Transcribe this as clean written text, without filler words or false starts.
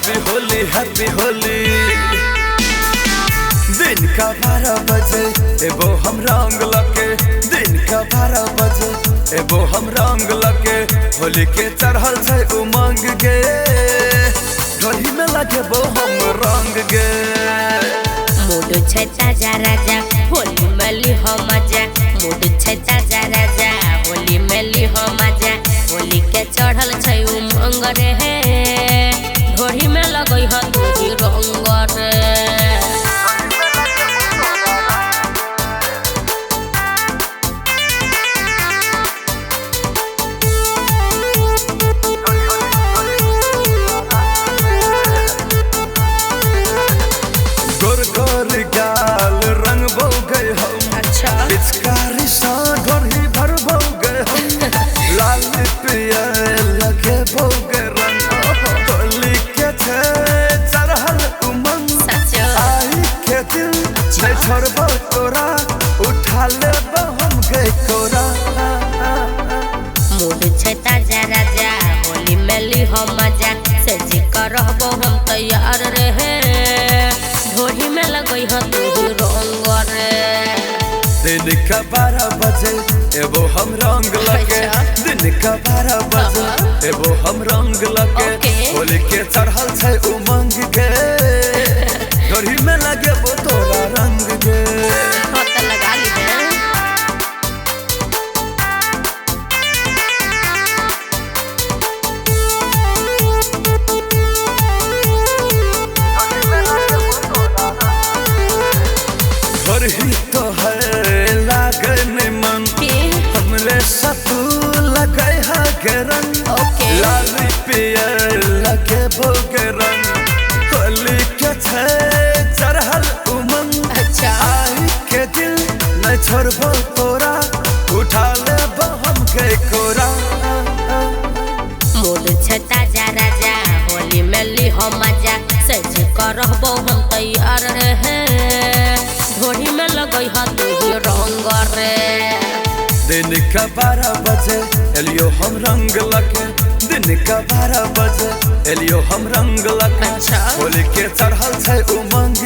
happy Holi दिन का 12 बजे एबो हम रंग लके दिन का 12 बजे एबो हम रंग लके होली के चढ़ल छै उमंग गे घड़ी में लगेबो हम रंग गे मूड छै ताजा राजा होली में लिहो मजा मूड छै ताजा राजा होली में लिहो मजा होली के चढ़ल छै उमंग रे घड़ी में लगई ह तोही रंग रे गाल रंग बो गए हम अच्छा पिचकारी सा घड़ी भर बो गए हम लाल पिया लगे बो गए रंग होली के छे चढ़ल उमंग आई के दिल नहीं छोड़बो तोरा उठा लेबो हम गए कोरा मूड छै ताजा राजा होली में लिहो मजा से जी करबो हम तैयार रहे ढोली में लगई ह तोही रंग रे दिन का 12 बजे एबो हम रंग लगे दिन का 12 बजे एबो हम रंग लगे होली के चढ़ल छै उमंग गे घड़ी में लगेबो तोरा रंग गे हाथ लगा ली है ही तो है लागन मन हमरे सतू लगे है गरन लाल पिया लगे भोगरन होली के छे चढ़ल उमंग आई के दिल नहीं छोड़बो तोरा उठा लेबो हम के कोरा मूड छै ताजा राजा होली में लिहो मजा सज करबो हम तैयार रहे ढोली में लगई ह तोही रंग रे दिन का 12 बजे एलियो हम रंग लके दिन का 12 बजे एलियो हम रंग लके होली के चढ़ल छै उमंग